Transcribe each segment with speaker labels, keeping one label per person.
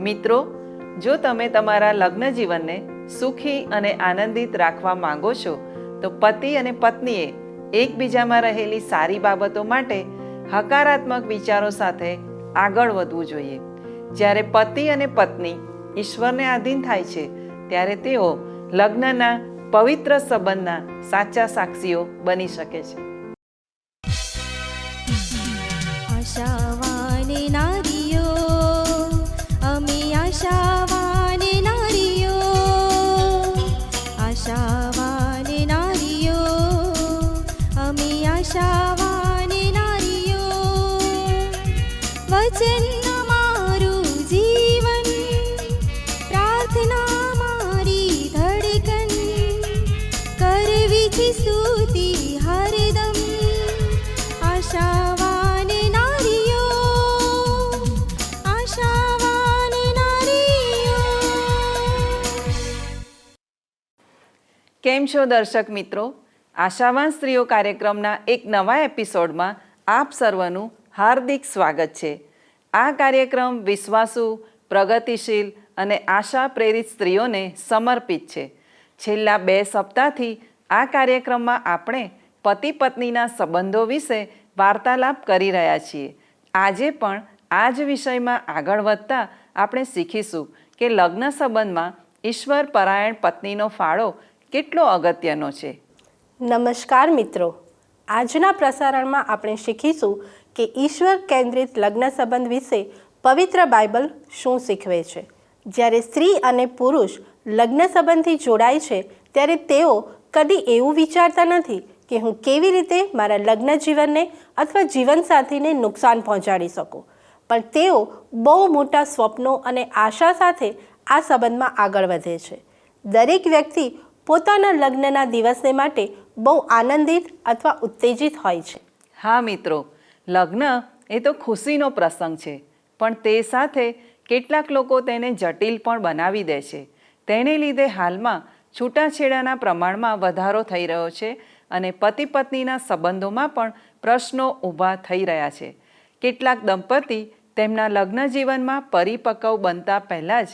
Speaker 1: મિત્રો, જો તમે તમારા લગ્ન જીવનને સુખી અને આનંદિત રાખવા માંગો છો તો પતિ અને પત્નીએ એકબીજામાં રહેલી સારી બાબતો માટે હકારાત્મક વિચારો સાથે આગળ વધવું જોઈએ. જ્યારે પતિ અને પત્ની ઈશ્વરને આધીન થાય છે ત્યારે તેઓ લગ્નના પવિત્ર સંબંધના સાચા સાક્ષીઓ બની શકે છે.
Speaker 2: આશાવાન નારીઓ, અમે આશાવાન નારીઓ, આશાવાન નારીઓ, અમે આશાવાન નારીઓ. વચન અમારું જીવન, પ્રાર્થના મારી ધડકન, કરવી છે સ્તુતિ હરદમ. આશાવાન નારીઓ, આશાવાન નારીઓ.
Speaker 1: કેમ છો દર્શક મિત્રો? આશાવાન સ્ત્રીઓ કાર્યક્રમના એક નવા એપિસોડમાં આપ સર્વનું હાર્દિક સ્વાગત છે. આ કાર્યક્રમ વિશ્વાસુ, પ્રગતિશીલ અને આશા પ્રેરિત સ્ત્રીઓને સમર્પિત છે. છેલ્લા 2 સપ્તાહથી આ કાર્યક્રમમાં આપણે પતિ પત્નીના સંબંધો વિશે વાર્તાલાપ કરી રહ્યા છીએ. આજે પણ આ જ વિષયમાં આગળ વધતા આપણે શીખીશું કે લગ્ન સંબંધમાં ઈશ્વર પરાયણ પત્નીનો ફાળો કેટલો અગત્યનો છે.
Speaker 3: નમસ્કાર મિત્રો, આજના પ્રસારણમાં આપણે શીખીશું કે ઈશ્વર કેન્દ્રિત લગ્ન સંબંધ વિશે પવિત્ર બાઇબલ શું શીખવે છે. જ્યારે સ્ત્રી અને પુરુષ લગ્ન સંબંધથી જોડાય છે ત્યારે તેઓ કદી એવું વિચારતા નથી કે હું કેવી રીતે મારા લગ્ન જીવનને અથવા જીવનસાથીને નુકસાન પહોંચાડી શકું, પણ તેઓ બહુ મોટા સ્વપ્નો અને આશા સાથે આ સંબંધમાં આગળ વધે છે. દરેક વ્યક્તિ પોતાના લગ્નના દિવસને માટે બહુ આનંદિત અથવા ઉત્તેજિત હોય છે.
Speaker 1: હા મિત્રો, લગ્ન એ તો ખુશીનો પ્રસંગ છે, પણ તે સાથે કેટલાક લોકો તેને જટિલ પણ બનાવી દે છે. તેને લીધે હાલમાં છૂટાછેડાના પ્રમાણમાં વધારો થઈ રહ્યો છે અને પતિ પત્નીના સંબંધોમાં પણ પ્રશ્નો ઊભા થઈ રહ્યા છે. કેટલાક દંપતી તેમના લગ્ન જીવનમાં પરિપક્વ બનતા પહેલાં જ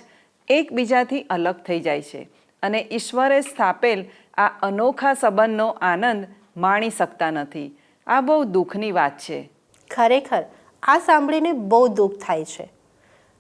Speaker 1: એકબીજાથી અલગ થઈ જાય છે અને ઈશ્વરે સ્થાપેલ આ અનોખા સંબંધનો આનંદ માણી શકતા નથી. આ બહુ દુઃખની વાત છે.
Speaker 3: ખરેખર આ સાંભળીને બહુ દુઃખ થાય છે.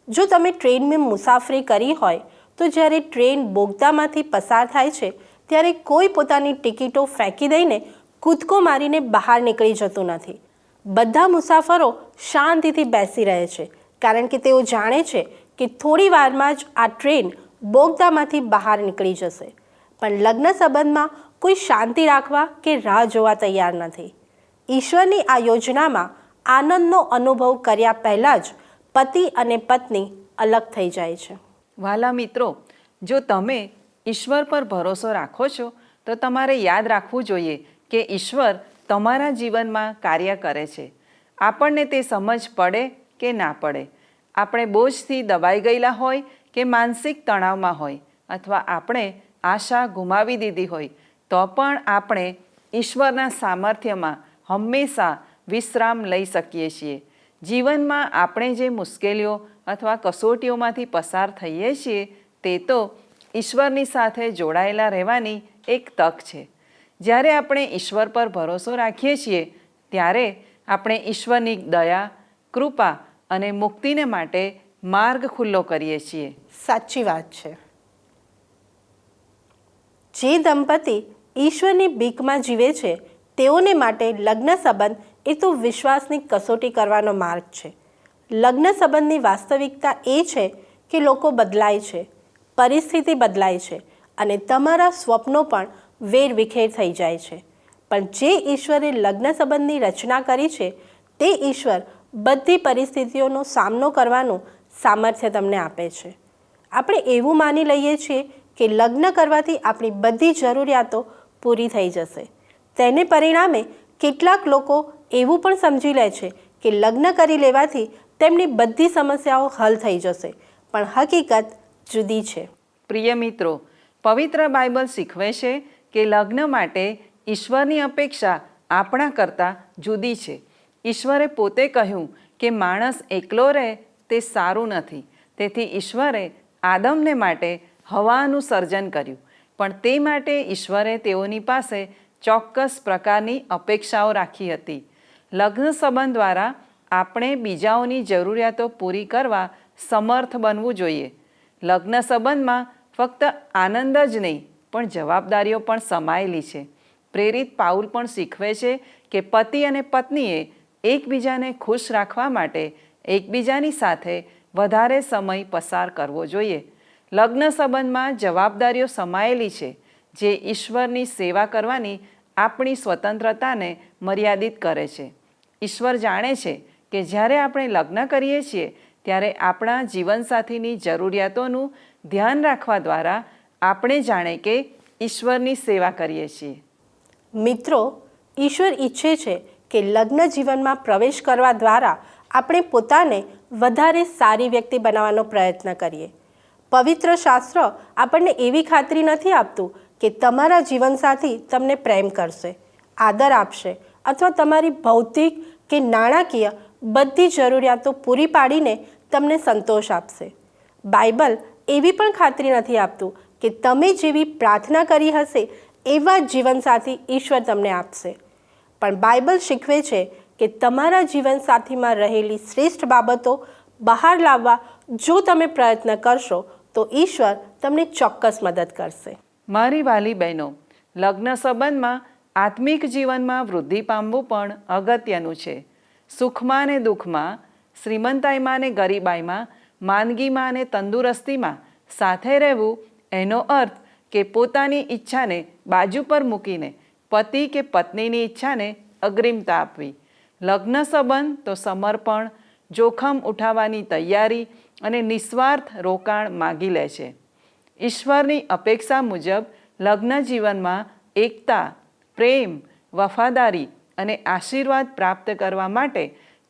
Speaker 3: જો તમે ટ્રેનમાં મુસાફરી કરી હોય તો જ્યારે ટ્રેન બોગદામાંથી પસાર થાય છે ત્યારે કોઈ પોતાની ટિકિટો ફેંકી દઈને કૂદકો મારીને બહાર નીકળી જતું નથી. બધા મુસાફરો શાંતિથી બેસી રહે છે કારણ કે તેઓ જાણે છે કે થોડી વારમાં જ આ ટ્રેન બોગદામાંથી બહાર નીકળી જશે. પણ લગ્ન સંબંધમાં કોઈ શાંતિ રાખવા કે રાહ જોવા તૈયાર નથી. ઈશ્વરની આ યોજનામાં આનંદનો અનુભવ કર્યા પહેલાં જ પતિ અને પત્ની અલગ થઈ જાય છે.
Speaker 1: વાલા મિત્રો, જો તમે ઈશ્વર પર ભરોસો રાખો છો તો તમારે યાદ રાખવું જોઈએ કે ઈશ્વર તમારા જીવનમાં કાર્ય કરે છે. આપણને તે સમજ પડે કે ના પડે, આપણે બોજથી દબાઈ ગયેલા હોય કે માનસિક તણાવમાં હોય અથવા આપણે આશા ગુમાવી દીધી હોય તો પણ આપણે ઈશ્વરના સામર્થ્યમાં હંમેશા વિશ્રામ લઈ શકીએ છીએ. જીવનમાં આપણે જે મુશ્કેલીઓ અથવા કસોટીઓમાંથી પસાર થઈએ છીએ તે તો ઈશ્વરની સાથે જોડાયેલા રહેવાની એક તક છે. જ્યારે આપણે ઈશ્વર પર ભરોસો રાખીએ છીએ ત્યારે આપણે ઈશ્વરની દયા, કૃપા અને મુક્તિને માટે માર્ગ ખુલ્લો કરીએ છીએ.
Speaker 3: સાચી વાત છે. જે દંપતી ઈશ્વરની બીકમાં જીવે છે તેઓને માટે લગ્ન સંબંધ એ તો વિશ્વાસની કસોટી કરવાનો માર્ગ છે. લગ્ન સંબંધની વાસ્તવિકતા એ છે કે લોકો બદલાય છે, પરિસ્થિતિ બદલાય છે અને તમારા સ્વપ્નો પણ વેરવિખેર થઈ જાય છે. પણ જે ઈશ્વરે લગ્ન સંબંધની રચના કરી છે તે ઈશ્વર બધી પરિસ્થિતિઓનો સામનો કરવાનું સામર્થ્ય તમને આપે છે. આપણે એવું માની લઈએ છીએ કે લગ્ન કરવાથી આપણી બધી જરૂરિયાતો પૂરી થઈ જશે. તેને પરિણામે કેટલાક લોકો એવું પણ સમજી લે છે કે લગ્ન કરી લેવાથી તેમની બધી સમસ્યાઓ હલ થઈ જશે, પણ હકીકત જુદી છે.
Speaker 1: પ્રિય મિત્રો, પવિત્ર બાઇબલ શીખવે છે કે લગ્ન માટે ઈશ્વરની અપેક્ષા આપણા કરતાં જુદી છે. ઈશ્વરે પોતે કહ્યું કે માણસ એકલો રહે તે સારું નથી, તેથી ઈશ્વરે આદમને માટે હવાનું સર્જન કર્યું, પણ તે માટે ઈશ્વરે તેઓની પાસે ચોક્કસ પ્રકારની અપેક્ષાઓ રાખી હતી. લગ્ન સંબંધ દ્વારા આપણે બીજાઓની જરૂરિયાતો પૂરી કરવા સમર્થ બનવું જોઈએ. લગ્ન સંબંધમાં ફક્ત આનંદ જ નહીં પણ જવાબદારીઓ પણ સમાયેલી છે. પ્રેરિત પાઉલ પણ શીખવે છે કે પતિ અને પત્નીએ એકબીજાને ખુશ રાખવા માટે એકબીજાની સાથે વધારે સમય પસાર કરવો જોઈએ. લગ્ન સંબંધમાં જવાબદારીઓ સમાયેલી છે જે ઈશ્વરની સેવા કરવાની આપણી સ્વતંત્રતાને મર્યાદિત કરે છે. ઈશ્વર જાણે છે કે જ્યારે આપણે લગ્ન કરીએ છીએ ત્યારે આપણા જીવનસાથીની જરૂરિયાતોનું ધ્યાન રાખવા દ્વારા આપણે જાણે કે ઈશ્વરની સેવા કરીએ છીએ.
Speaker 3: મિત્રો, ઈશ્વર ઈચ્છે છે કે લગ્ન જીવનમાં પ્રવેશ કરવા દ્વારા આપણે પોતાને વધારે સારી વ્યક્તિ બનાવવાનો પ્રયત્ન કરીએ. પવિત્ર શાસ્ત્ર આપણને એવી ખાતરી નથી આપતું કે તમારા જીવનસાથી તમને પ્રેમ કરશે, આદર આપશે અથવા તમારી ભૌતિક કે નાણાકીય બધી જરૂરિયાતો પૂરી પાડીને તમને સંતોષ આપશે. બાઇબલ એવી પણ ખાતરી નથી આપતું કે તમે જેવી પ્રાર્થના કરી હશે એવા જ જીવનસાથી ઈશ્વર તમને આપશે. પણ બાઇબલ શીખવે છે કે તમારા જીવનસાથીમાં રહેલી શ્રેષ્ઠ બાબતો બહાર લાવવા જો તમે પ્રયત્ન કરશો તો ઈશ્વર તમને ચોક્કસ મદદ કરશે.
Speaker 1: મારી વાલી બહેનો, લગ્ન સંબંધમાં આત્મિક જીવનમાં વૃદ્ધિ પામવું પણ અગત્યનું છે. સુખમાં ને દુઃખમાં, શ્રીમંતાઈમાં ને ગરીબાઈમાં, માંદગીમાં ને તંદુરસ્તીમાં સાથે રહેવું એનો અર્થ કે પોતાની ઈચ્છાને બાજુ પર મૂકીને પતિ કે પત્નીની ઈચ્છાને અગ્રિમતા આપવી. લગ્ન સંબંધ તો સમર્પણ, જોખમ ઉઠાવવાની તૈયારી અને નિસ્વાર્થ રોકાણ માગી લે છે. ઈશ્વરની અપેક્ષા મુજબ લગ્ન જીવનમાં એકતા, પ્રેમ, વફાદારી અને આશીર્વાદ પ્રાપ્ત કરવા માટે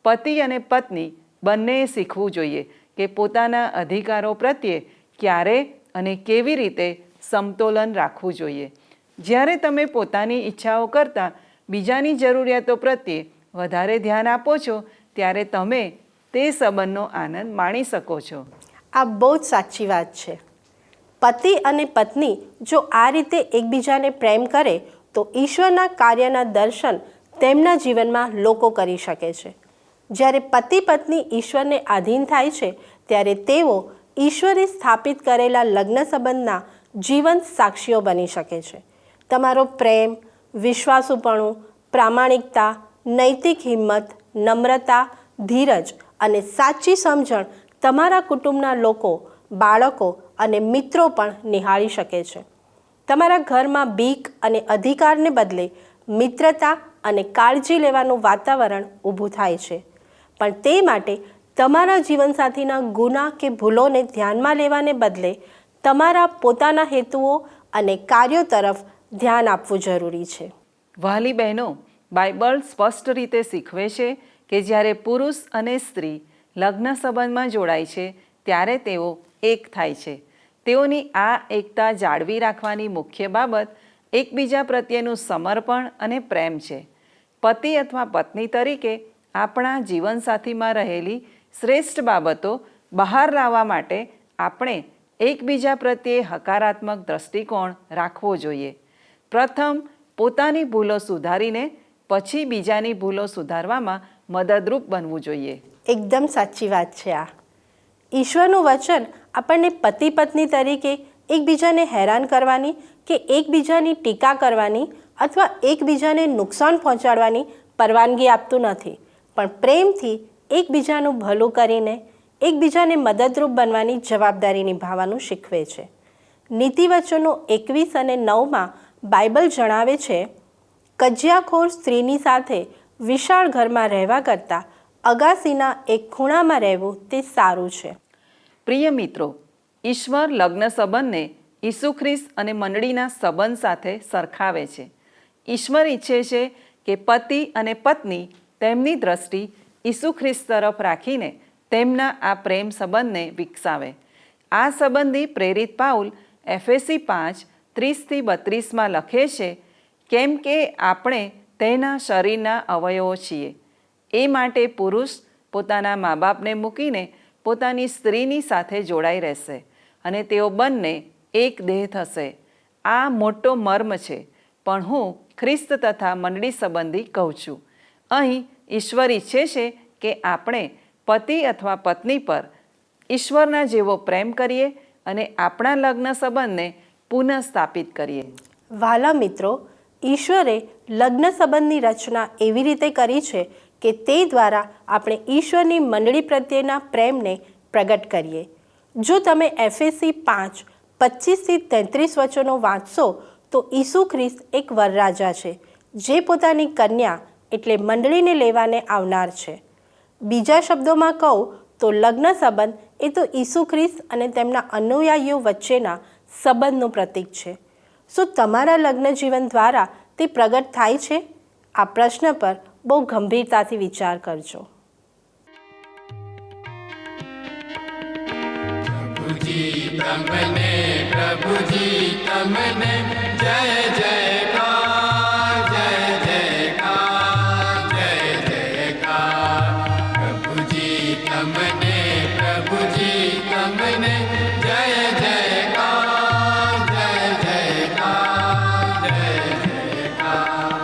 Speaker 1: પતિ અને પત્ની બંનેએ શીખવું જોઈએ કે પોતાના અધિકારો પ્રત્યે ક્યારે અને કેવી રીતે સમતોલન રાખવું જોઈએ. જ્યારે તમે પોતાની ઈચ્છાઓ કરતાં બીજાની જરૂરિયાતો પ્રત્યે વધારે ધ્યાન આપો છો ત્યારે તમે તે સંબંધનો આનંદ માણી શકો છો.
Speaker 3: આ બહુ જ સાચી વાત છે. પતિ અને પત્ની જો આ રીતે એકબીજાને પ્રેમ કરે તો ઈશ્વરના કાર્યના દર્શન તેમના જીવનમાં લોકો કરી શકે છે. જ્યારે પતિ પત્ની ઈશ્વરને આધીન થાય છે ત્યારે તેઓ ઈશ્વરે સ્થાપિત કરેલા લગ્ન સંબંધના જીવંત સાક્ષીઓ બની શકે છે. તમારો પ્રેમ, વિશ્વાસુપણું, પ્રામાણિકતા, નૈતિક હિંમત, નમ્રતા, ધીરજ અને સાચી સમજણ તમારા કુટુંબના લોકો, બાળકો અને મિત્રો પણ નિહાળી શકે છે. તમારા ઘરમાં બીક અને અધિકારને બદલે મિત્રતા અને કાળજી લેવાનું વાતાવરણ ઊભું થાય છે. પણ તે માટે તમારા જીવનસાથીના ગુના કે ભૂલોને ધ્યાનમાં લેવાને બદલે તમારા પોતાના હેતુઓ અને કાર્યો તરફ ધ્યાન આપવું જરૂરી છે.
Speaker 1: વહાલી બહેનો, બાઇબલ સ્પષ્ટ રીતે શીખવે છે કે જ્યારે પુરુષ અને સ્ત્રી લગ્ન સંબંધમાં જોડાય છે ત્યારે તેઓ એક થાય છે. તેઓની આ એકતા જાળવી રાખવાની મુખ્ય બાબત એકબીજા પ્રત્યેનું સમર્પણ અને પ્રેમ છે. પતિ અથવા પત્ની તરીકે આપણા જીવનસાથીમાં રહેલી શ્રેષ્ઠ બાબતો બહાર લાવવા માટે આપણે એકબીજા પ્રત્યે હકારાત્મક દૃષ્ટિકોણ રાખવો જોઈએ. પ્રથમ પોતાની ભૂલો સુધારીને પછી બીજાની ભૂલો સુધારવામાં મદદરૂપ બનવું જોઈએ.
Speaker 3: એકદમ સાચી વાત છે આ. ઈશ્વરનું વચન આપણને પતિ પત્ની તરીકે એકબીજાને હેરાન કરવાની કે એકબીજાની ટીકા કરવાની અથવા એકબીજાને નુકસાન પહોંચાડવાની પરવાનગી આપતું નથી, પણ પ્રેમથી એકબીજાનું ભલું કરીને એકબીજાને મદદરૂપ બનવાની જવાબદારી નિભાવવાનું શીખવે છે. નીતિવચનો 21 અને 9માં બાઇબલ જણાવે છે, કજિયાખોર સ્ત્રીની સાથે વિશાળ ઘરમાં રહેવા કરતાં અગાસીના એક ખૂણામાં રહેવું તે સારું છે.
Speaker 1: પ્રિય મિત્રો, ઈશ્વર લગ્ન સંબંધને ઈસુ ખ્રિસ્ત અને મંડળીના સંબંધ સાથે સરખાવે છે. ઈશ્વર ઈચ્છે છે કે પતિ અને પત્ની તેમની દ્રષ્ટિ ઈસુ ખ્રિસ્ત તરફ રાખીને તેમના આ પ્રેમ સંબંધને વિકસાવે. આ સંબંધી પ્રેરિત પાઉલ એફેસી 5:30-32 લખે છે, કેમ કે આપણે તેના શરીરના અવયવો છીએ. એ માટે પુરુષ પોતાના મા બાપને મૂકીને પોતાની સ્ત્રીની સાથે જોડાઈ રહેશે અને તેઓ બંને એક દેહ થશે. આ મોટો મર્મ છે, પણ હું ખ્રિસ્ત તથા મંડળી સંબંધી કહું છું. અહીં ઈશ્વર ઈચ્છે છે કે આપણે પતિ અથવા પત્ની પર ઈશ્વરના જેવો પ્રેમ કરીએ અને આપણા લગ્ન સંબંધને પુનઃસ્થાપિત કરીએ.
Speaker 3: વહાલા મિત્રો, ઈશ્વરે લગ્ન સંબંધની રચના એવી રીતે કરી છે કે તે દ્વારા આપણે ઈશ્વરની મંડળી પ્રત્યેના પ્રેમને પ્રગટ કરીએ. જો તમે એફએસી 5:25-33 વચનો વાંચશો તો ઈસુ ખ્રિસ્ત એક વરરાજા છે જે પોતાની કન્યા એટલે મંડળીને લેવાને આવનાર છે. બીજા શબ્દોમાં કહું તો લગ્ન સંબંધ એ તો ઈસુ ખ્રિસ્ત અને તેમના અનુયાયીઓ વચ્ચેના સંબંધનું પ્રતીક છે. શું તમારા લગ્ન જીવન દ્વારા તે પ્રગટ થાય છે? આ પ્રશ્ન પર બહુ ગંભીરતાથી વિચાર કરજો.
Speaker 4: પ્રભુજી તમને જય જયકાર, જય જયકાર, જય જયકાર. પ્રભુજી તમને જય જયકાર, જય જયકાર, જય જયકાર.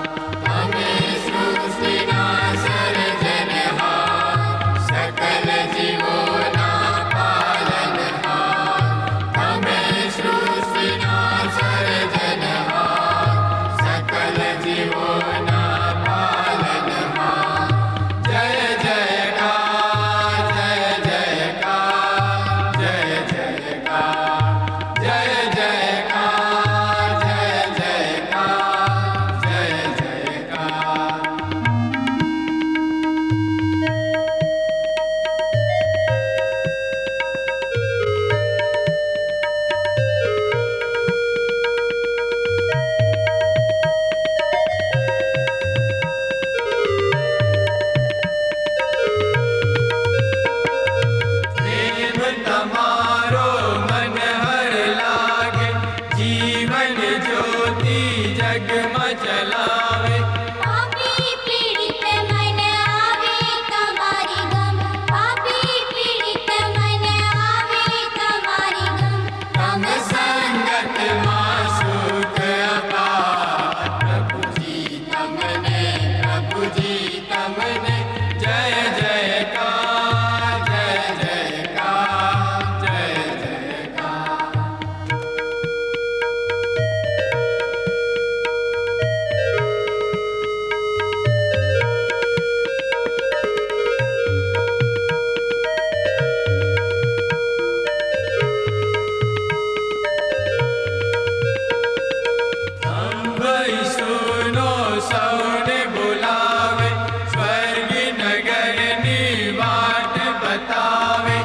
Speaker 4: અમે સૃષ્ટિના સર્જનહાર, સકલ જીવોના પાલનહાર. અમે સૃષ્ટિના સર્જનહાર, સકલ જીવોના પાલનહાર. જય જયકાર, જય જયકાર, જય જયકાર, જય જયકાર, જય જયકાર, જય જયકાર. પ્રેમ તમારો મનહર લાગે, જીવન જ્યોતિ જગમાં ચલાવે.
Speaker 2: પાપી પીડિત મન આવે તમારી ગમ, પાપી પીડિત મન આવે તમારી ગમ.
Speaker 4: તમ સંગતમાં સુખ અપાર. પ્રભુજી તમને જય જયકાર, જય જયકાર, જય જયકાર. અંબઈસુનો સૌને બોલાવે, સ્વર્ગ નગરની વાટ બતાવે.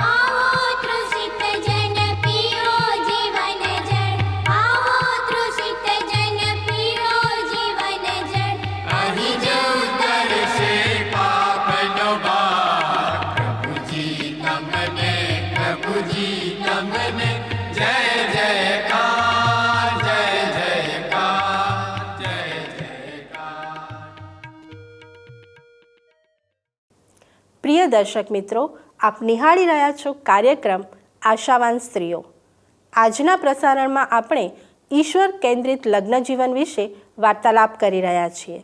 Speaker 2: આવો તૃષિત જન પીઓ જીવન જળ, આવો તૃષિત જન પીઓ જીવન જળ.
Speaker 4: અહીં જ ઉતરશે પાપનો ભાર. પ્રભુજી તમને જય જયકાર, જય જયકાર, જય જયકાર.
Speaker 3: પ્રિય દર્શક મિત્રો, આપ નિહાળી રહ્યા છો કાર્યક્રમ આશાવાન સ્ત્રીઓ. આજના પ્રસારણમાં આપણે ઈશ્વર કેન્દ્રિત લગ્ન જીવન વિશે વાર્તાલાપ કરી રહ્યા છીએ.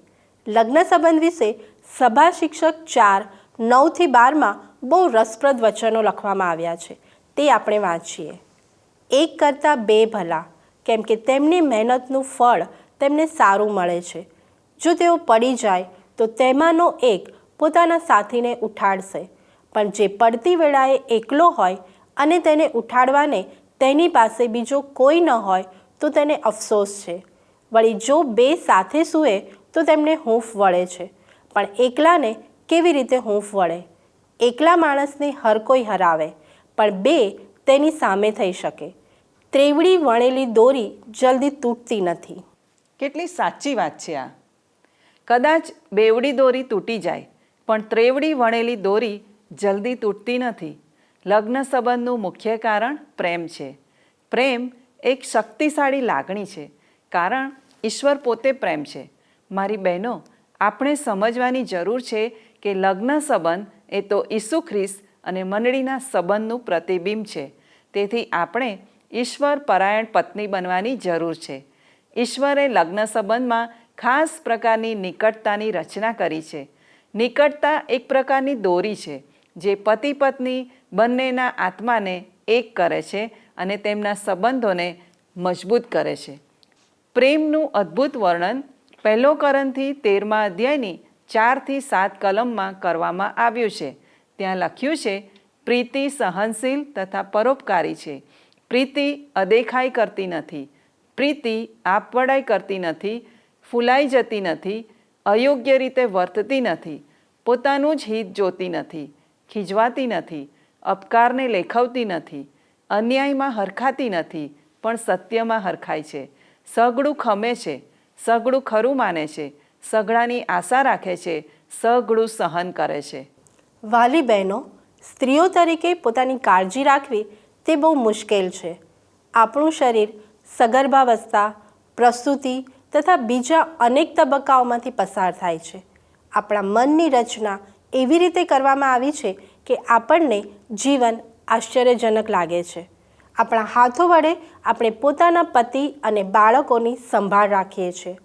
Speaker 3: લગ્ન સંબંધ વિશે સભા શિક્ષક 4:9-12 બહુ રસપ્રદ વચનો લખવામાં આવ્યા છે. તે આપણે વાંચીએ. એક કરતાં બે ભલા, કેમ કે તેમની મહેનતનું ફળ તેમને સારું મળે છે. જો તેઓ પડી જાય તો તેમાંનો એક પોતાના સાથીને ઉઠાડશે, પણ જે પડતી વેળાએ એકલો હોય અને તેને ઉઠાડવાને તેની પાસે બીજો કોઈ ન હોય તો તેને અફસોસ છે. વળી જો બે સાથે સૂએ તો તેમને હૂંફ વળે છે, પણ એકલાને કેવી રીતે હૂંફ વળે? એકલા માણસને હર કોઈ હરાવે, પણ બે તેની સામે થઈ શકે. ત્રેવડી વણેલી દોરી જલ્દી તૂટતી નથી.
Speaker 1: કેટલી સાચી વાત છે આ. કદાચ બેવડી દોરી તૂટી જાય, પણ ત્રેવડી વણેલી દોરી જલ્દી તૂટતી નથી. લગ્ન સંબંધનું મુખ્ય કારણ પ્રેમ છે. પ્રેમ એક શક્તિશાળી લાગણી છે, કારણ ઈશ્વર પોતે પ્રેમ છે. મારી બહેનો, આપણે સમજવાની જરૂર છે કે લગ્ન સંબંધ એ તો ઈસુ ખ્રિસ્ત અને મંડળીના સંબંધનું પ્રતિબિંબ છે. તેથી આપણે ઈશ્વર પરાયણ પત્ની બનવાની જરૂર છે. ઈશ્વરે લગ્ન સંબંધમાં ખાસ પ્રકારની નિકટતાની રચના કરી છે. નિકટતા એક પ્રકારની દોરી છે જે પતિ પત્ની બંનેના આત્માને એક કરે છે અને તેમના સંબંધોને મજબૂત કરે છે. પ્રેમનું અદ્ભુત વર્ણન 1 કોરિન્થી 13મા અધ્યાયની 4-7 કલમમાં કરવામાં આવ્યું છે. ત્યાં લખ્યું છે, પ્રીતિ સહનશીલ તથા પરોપકારી છે. પ્રીતિ અદેખાઈ કરતી નથી. પ્રીતિ આપવડાઈ કરતી નથી, ફૂલાઈ જતી નથી, અયોગ્ય રીતે વર્તતી નથી, પોતાનું જ હિત જોતી નથી, ખીજવાતી નથી, અપકારને લેખવતી નથી, અન્યાયમાં હરખાતી નથી, પણ સત્યમાં હરખાય છે, સઘળું ખમે છે, સઘળું ખરું માને છે, સઘળાની આશા રાખે છે, સઘળું સહન કરે છે.
Speaker 3: વાલી બહેનો, સ્ત્રીઓ તરીકે પોતાની કાળજી રાખવી તે બહુ મુશ્કેલ છે. આપણું શરીર સગર્ભાવસ્થા, પ્રસૂતિ તથા બીજા અનેક તબક્કાઓમાંથી પસાર થાય છે. આપણા મનની રચના એવી રીતે કરવામાં આવી છે કે આપણને જીવન આશ્ચર્યજનક લાગે છે. આપણા હાથો વડે આપણે પોતાના પતિ અને બાળકોની સંભાળ રાખીએ છીએ.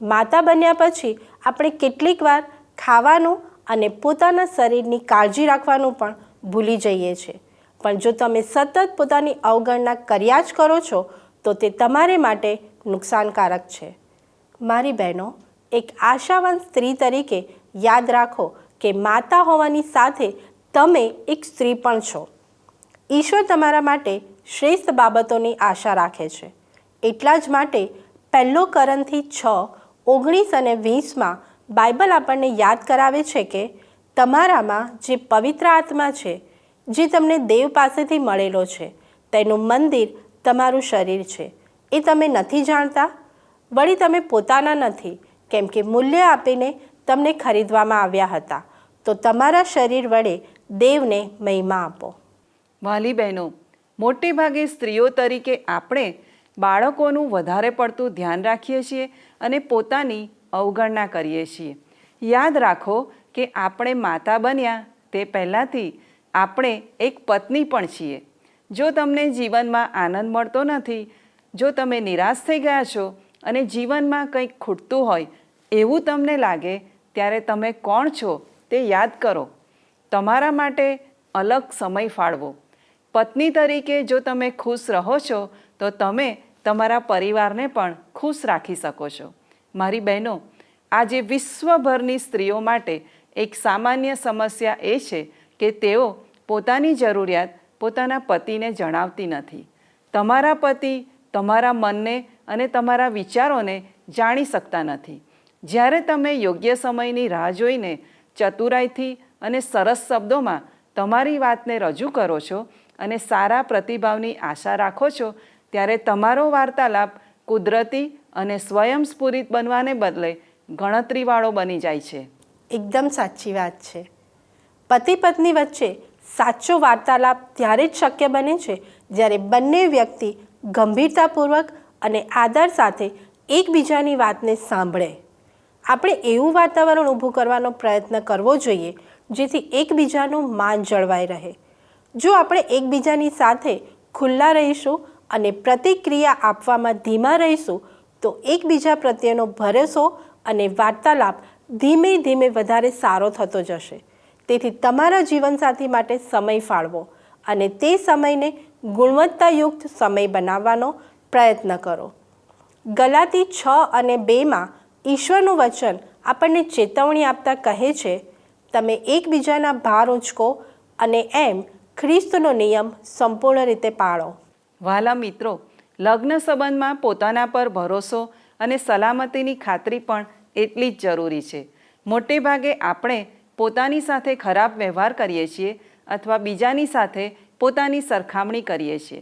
Speaker 3: માતા બન્યા પછી આપણે કેટલીક વાર ખાવાનું અને પોતાના શરીરની કાળજી રાખવાનું પણ ભૂલી જઈએ છીએ. પણ જો તમે સતત પોતાની અવગણના કર્યા જ કરો છો તો તે તમારે માટે નુકસાનકારક છે. મારી બહેનો, એક આશાવાન સ્ત્રી તરીકે યાદ રાખો કે માતા હોવાની સાથે તમે એક સ્ત્રી પણ છો. ઈશ્વર તમારા માટે શ્રેષ્ઠ બાબતોની આશા રાખે છે. એટલા જ માટે 1 કોરિન્થી 6:19 અને 20માં બાઇબલ આપણને યાદ કરાવે છે કે તમારામાં જે પવિત્ર આત્મા છે, જે તમને દેવ પાસેથી મળેલો છે, તેનું મંદિર તમારું શરીર છે. એ તમે નથી જાણતા? વળી તમે પોતાના નથી, કેમ કે મૂલ્ય આપીને તમને ખરીદવામાં આવ્યા હતા. તો તમારા શરીર વડે દેવને મહિમા આપો.
Speaker 1: વાલી બહેનો, મોટે ભાગે સ્ત્રીઓ તરીકે આપણે બાળકોનું વધારે પડતું ધ્યાન રાખીએ છીએ અને પોતાની અવગણના કરીએ છીએ. યાદ રાખો કે આપણે માતા બન્યા તે પહેલાંથી આપણે એક પત્ની પણ છીએ. જો તમને જીવનમાં આનંદ મળતો નથી, જો તમે નિરાશ થઈ ગયા છો અને જીવનમાં કંઈક ખૂટતું હોય એવું તમને લાગે, ત્યારે તમે કોણ છો તે યાદ કરો. તમારા માટે અલગ સમય ફાળવો. પત્ની તરીકે જો તમે ખુશ રહો છો તો તમે તમારા પરિવારને પણ ખુશ રાખી શકો છો. મારી બહેનો, આજે વિશ્વભરની સ્ત્રીઓ માટે એક સામાન્ય સમસ્યા એ છે કે તેઓ પોતાની જરૂરિયાત પોતાના પતિને જણાવતી નથી. તમારા પતિ તમારા મનને અને તમારા વિચારોને જાણી શકતા નથી. જ્યારે તમે યોગ્ય સમયની રાહ જોઈને ચતુરાઈથી અને સરસ શબ્દોમાં તમારી વાતને રજૂ કરો છો અને સારા પ્રતિભાવની આશા રાખો છો, ત્યારે તમારો વાર્તાલાપ કુદરતી અને સ્વયંસ્ફુરિત બનવાને બદલે ગણતરીવાળો બની જાય છે.
Speaker 3: એકદમ સાચી વાત છે. પતિ પત્ની વચ્ચે સાચો વાર્તાલાપ ત્યારે જ શક્ય બને છે જ્યારે બંને વ્યક્તિ ગંભીરતાપૂર્વક અને આદર સાથે એકબીજાની વાતને સાંભળે. આપણે એવું વાતાવરણ ઊભું કરવાનો પ્રયત્ન કરવો જોઈએ જેથી એકબીજાનું માન જળવાઈ રહે. જો આપણે એકબીજાની સાથે ખુલ્લા રહીશું અને પ્રતિક્રિયા આપવામાં ધીમા રહીશું તો એકબીજા પ્રત્યેનો ભરોસો અને વાર્તાલાપ ધીમે ધીમે વધારે સારો થતો જશે. તેથી તમારા જીવનસાથી માટે સમય ફાળવો અને તે સમયને ગુણવત્તાયુક્ત સમય બનાવવાનો પ્રયત્ન કરો. ગલાતી 6 અને 2માં ઈશ્વરનું વચન આપણને ચેતવણી આપતા કહે છે, તમે એકબીજાના ભાર ઉંચકો અને એમ ખ્રિસ્તનો નિયમ સંપૂર્ણ રીતે પાળો.
Speaker 1: વહાલા મિત્રો, લગ્ન સંબંધમાં પોતાના પર ભરોસો અને સલામતીની ખાતરી પણ એટલી જ જરૂરી છે. મોટે ભાગે આપણે પોતાની સાથે ખરાબ વ્યવહાર કરીએ છીએ અથવા બીજાની સાથે પોતાની સરખામણી કરીએ છીએ.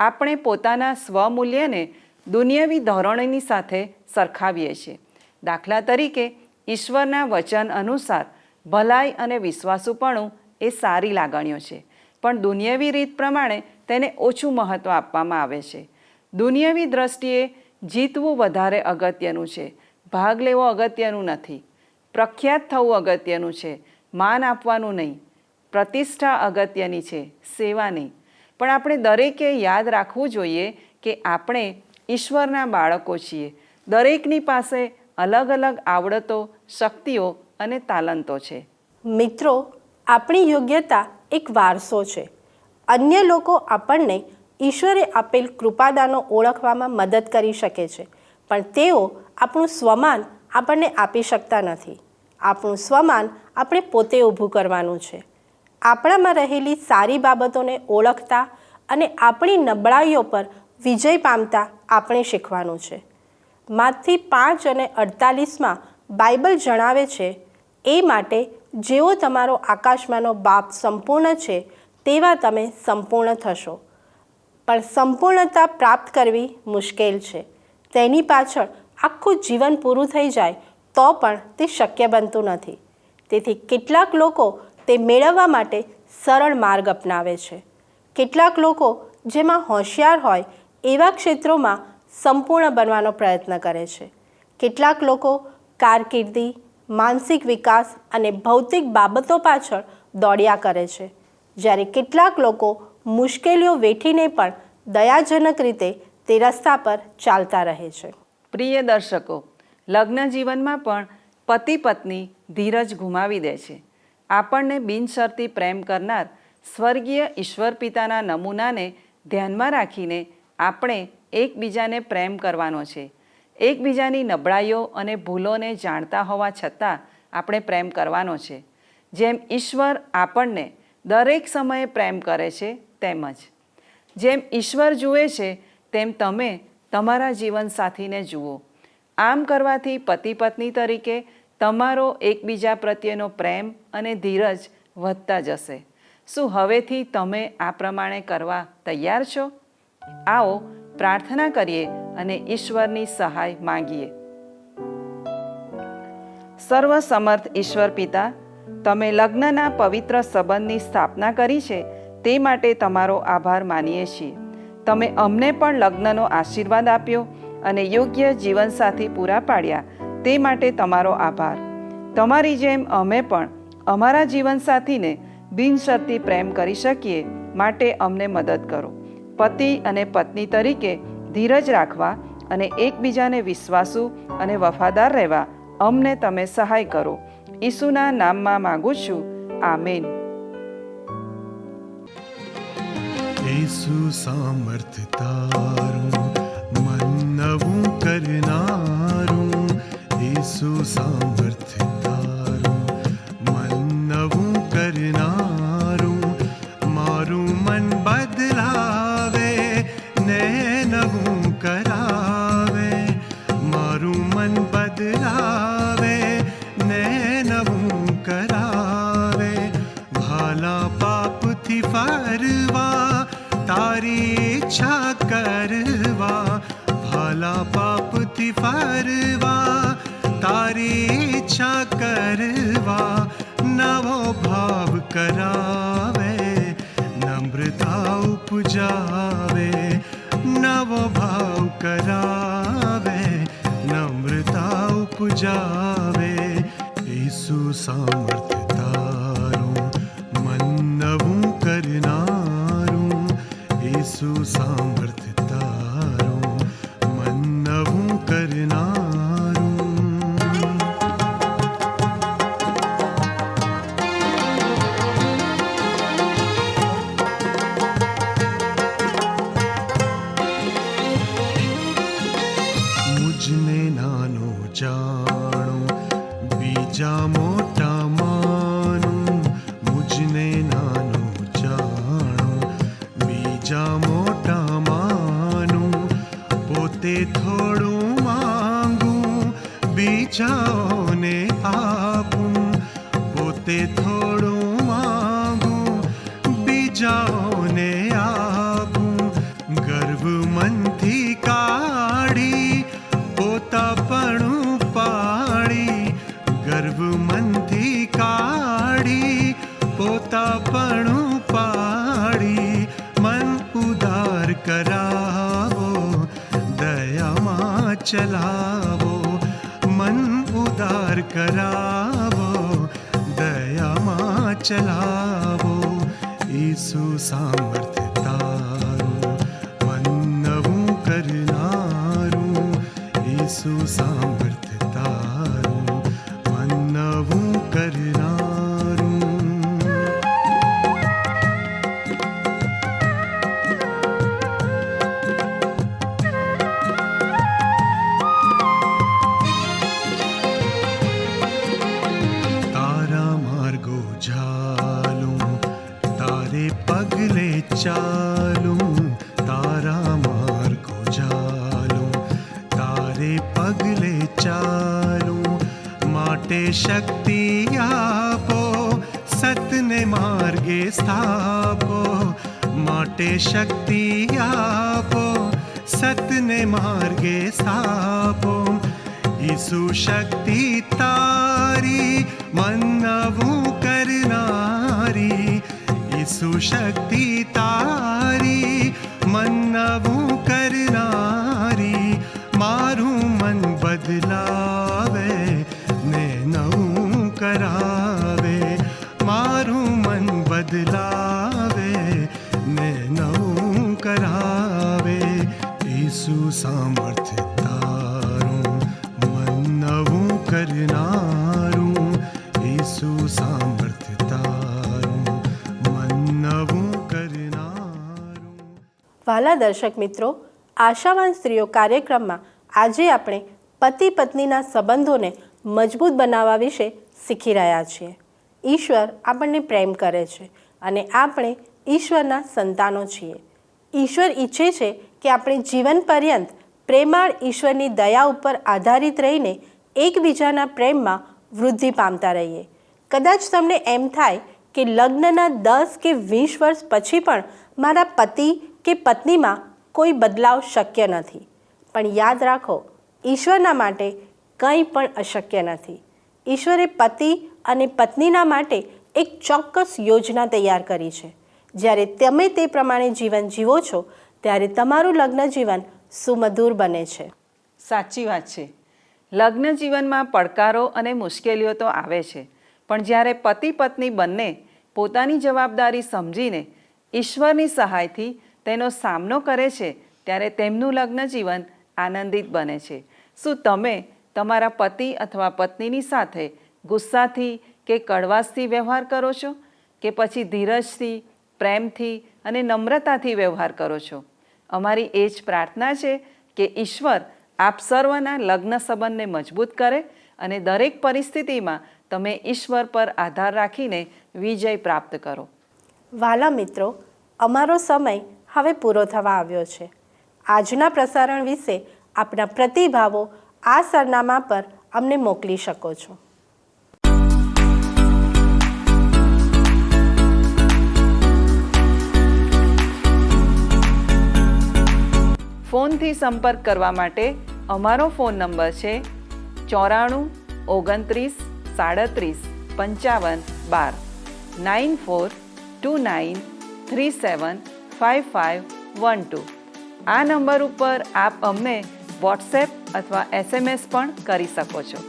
Speaker 1: આપણે પોતાના સ્વમૂલ્યને દુનિયાવી ધોરણોની સાથે સરખાવીએ છીએ. દાખલા તરીકે, ઈશ્વરના વચન અનુસાર ભલાઈ અને વિશ્વાસુપણું એ સારી લાગણીઓ છે, પણ દુનિયાવી રીત પ્રમાણે તેને ઓછું મહત્ત્વ આપવામાં આવે છે. દુનિયાવી દ્રષ્ટિએ જીતવું વધારે અગત્યનું છે, ભાગ લેવો અગત્યનું નથી. પ્રખ્યાત થવું અગત્યનું છે, માન આપવાનું નહીં. પ્રતિષ્ઠા અગત્યની છે, સેવા નહીં. પણ આપણે દરેકે યાદ રાખવું જોઈએ કે આપણે ઈશ્વરના બાળકો છીએ. દરેકની પાસે અલગ અલગ આવડતો, શક્તિઓ અને તાલંતો છે.
Speaker 3: મિત્રો, આપણી યોગ્યતા એક વારસો છે. અન્ય લોકો આપણને ઈશ્વરે આપેલ કૃપાદાનો ઓળખવામાં મદદ કરી શકે છે, પણ તેઓ આપણું સ્વમાન આપણને આપી શકતા નથી. આપણું સ્વમાન આપણે પોતે ઊભું કરવાનું છે. આપણામાં રહેલી સારી બાબતોને ઓળખતા અને આપણી નબળાઈઓ પર વિજય પામતા આપણે શીખવાનું છે. માથી 5:48 બાઇબલ જણાવે છે, એ માટે જેવો તમારો આકાશમાંનો બાપ સંપૂર્ણ છે તેવા તમે સંપૂર્ણ થશો. પણ સંપૂર્ણતા પ્રાપ્ત કરવી મુશ્કેલ છે. તેની પાછળ આખું જીવન પૂરું થઈ જાય તો પણ તે શક્ય બનતું નથી. તેથી કેટલાક લોકો તે મેળવવા માટે સરળ માર્ગ અપનાવે છે. કેટલાક લોકો જેમાં હોશિયાર હોય એવા ક્ષેત્રોમાં સંપૂર્ણ બનવાનો પ્રયત્ન કરે છે. કેટલાક લોકો કારકિર્દી, માનસિક વિકાસ અને ભૌતિક બાબતો પાછળ દોડ્યા કરે છે, જ્યારે કેટલાક લોકો મુશ્કેલીઓ વેઠીને પણ દયાજનક રીતે તે રસ્તા પર ચાલતા રહે છે.
Speaker 1: પ્રિય દર્શકો, લગ્ન જીવનમાં પણ પતિ પત્ની ધીરજ ગુમાવી દે છે. આપણને બિનશરતી પ્રેમ કરનાર સ્વર્ગીય ઈશ્વર પિતાના નમૂનાને ધ્યાનમાં રાખીને આપણે એકબીજાને પ્રેમ કરવાનો છે. એકબીજાની નબળાઈઓ અને ભૂલોને જાણતા હોવા છતાં આપણે પ્રેમ કરવાનો છે. જેમ ઈશ્વર આપણને દરેક સમયે પ્રેમ કરે છે તેમજ જેમ ઈશ્વર જુએ છે તેમ તમે તમારા જીવનસાથીને જુઓ. આમ કરવાથી પતિ પત્ની તરીકે તમારો એકબીજા પ્રત્યેનો પ્રેમ અને ધીરજ વધતા જશે. શું હવેથી તમે આ પ્રમાણે કરવા તૈયાર છો? આવો પ્રાર્થના કરીએ અને ઈશ્વરની સહાય માંગીએ. સર્વસમર્થ ઈશ્વર પિતા, તમે લગ્નના પવિત્ર સંબંધની સ્થાપના કરી છે તે માટે તમારો આભાર માનીએ છીએ. તમે અમને પણ લગ્નનો આશીર્વાદ આપ્યો અને યોગ્ય જીવનસાથી પૂરા પાડ્યા તે માટે તમારો આભાર. તમારી જેમ અમે પણ અમારા જીવનસાથીને બિનશરતી પ્રેમ કરી શકીએ માટે અમને મદદ કરો. પતિ અને પત્ની તરીકે ધીરજ રાખવા અને એકબીજાને વિશ્વાસુ અને વફાદાર રહેવા અમને તમે સહાય કરો. ઈસુના નામમાં માગું છું. આમેન.
Speaker 5: యేసు సామర్థ్య તારું મન નવું કરનારું. యేసు સામర్థ્ય તારું મન નવું કરનારું. મારું મન બદલાવે ને નવું કરાવે. મારું મન બદલાવે ને નવું કરાવે. ભાલા પાપથી ફરવા તારી ઈચ્છા કરવા. ભાલા પાપથી ફરવા તારી ઈચ્છા કરવા. નવો ભાવ કરાવે, નમ્રતા ઉપજાવે. નવો ભાવ કરાવે, નમ્રતા ઉપજાવે. యేసు સામર્થ્ય તારું મન નવું કરનારું. యేసు સામર્થ્ય તારું મન નવું કરનારું. મુજને નાનો જાણો, બીજા મોટા માનું. મુજને નાનો જાણો, બીજા મોટા માનું. પોતે થોડું માંગું, બીજાઓને આપું. પોતે થોડું માંગું, બીજાઓને આપું. ગર્વ મનથી કાઢી પોતાપણું પાડી. ગર્વ મનથી કાઢી પોતાપણું પાડી. મન ઉદાર કરાવો, દયામાં ચલાવો. મન ઉદાર કરાવો, દયામાં ચલાવો. ઈસુ સામર્થ્ય તારું મન નવું કરનારું, ઈસુ સામર્થ્ય તારું મન નવું કરનારું. તારા માર્ગો ઝાલું, તારે પગલે ચાલું, તારા માર્ગો ઝાલું, તારે પગલે ચાલું. માટે શક્તિ આપો, સતને માર્ગે સ્થાપો. માટે શક્તિ આપો, સતને માર્ગે સ્થાપો. ઈસુ શક્તિ તારી મન નવું કરનારી, ઈસુ શક્તિ તારી મન નવું કરનારી. મારું મન બદલાવે ને નવું કરાવે, મારું મન બદલાવે ને નવું કરાવે. ઈસુ સામર્થ્ય તારું મન નવું કરનારું, ઈસુ સામર્થ્ય તારું મન નવું કરનારું.
Speaker 3: વાલા દર્શક મિત્રો, આશાવાન સ્ત્રીઓ કાર્યક્રમમાં આજે આપણે પતિ પત્નીના સંબંધોને મજબૂત બનાવવા વિશે શીખી રહ્યા છીએ. ઈશ્વર આપણને પ્રેમ કરે છે અને આપણે ઈશ્વરના સંતાનો છીએ. ઈશ્વર ઈચ્છે છે કે આપણે જીવન પર્યંત પ્રેમાળ ઈશ્વરની દયા ઉપર આધારિત રહીને એકબીજાના પ્રેમમાં વૃદ્ધિ પામતા રહીએ. કદાચ તમને એમ થાય કે લગ્નના 10 કે 20 વર્ષ પછી પણ મારા પતિ કે પત્નીમાં કોઈ બદલાવ શક્ય નથી. પણ યાદ રાખો, ઈશ્વરના માટે કંઈ પણ અશક્ય નથી. ઈશ્વરે પતિ અને પત્નીના માટે એક ચોક્કસ યોજના તૈયાર કરી છે. જ્યારે તમે તે પ્રમાણે જીવન જીવો છો ત્યારે તમારું લગ્ન જીવન સુમધુર બને છે.
Speaker 1: સાચી વાત છે. લગ્ન જીવનમાં પડકારો અને મુશ્કેલીઓ તો આવે છે, પણ જ્યારે પતિ પત્ની બંને પોતાની જવાબદારી સમજીને ઈશ્વરની સહાયથી તેનો સામનો કરે છે ત્યારે તેમનું લગ્ન જીવન આનંદિત બને છે. શું તમે તમારા પતિ અથવા પત્નીની સાથે ગુસ્સાથી કે કડવાશથી વ્યવહાર કરો છો કે પછી ધીરજથી, પ્રેમથી અને નમ્રતાથી વ્યવહાર કરો છો? અમારી એ જ પ્રાર્થના છે કે ઈશ્વર આપ સર્વના લગ્ન સંબંધને મજબૂત કરે અને દરેક પરિસ્થિતિમાં તમે ઈશ્વર પર આધાર રાખીને વિજય પ્રાપ્ત કરો.
Speaker 3: વાલા મિત્રો, અમારો સમય હવે પૂરો થવા આવ્યો છે. આજના પ્રસારણ વિશે આપના પ્રતિભાવો આ સરનામા પર અમને મોકલી શકો છો.
Speaker 1: ફોનથી સંપર્ક કરવા માટે અમારો ફોન નંબર છે 94 29 37 55 12 9429375512. આ નંબર ઉપર આપ અમને વોટ્સએપ અથવા SMS પણ કરી શકો છો.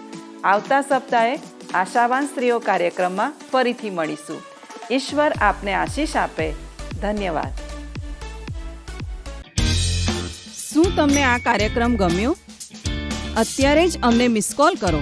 Speaker 1: આવતા સપ્તાહે આશાવાન સ્ત્રીઓ કાર્યક્રમમાં ફરીથી મળીશું. ઈશ્વર આપને આશીષ આપે. ધન્યવાદ. શું તમને આ કાર્યક્રમ ગમ્યો? અત્યારે જ અમને મિસ કોલ કરો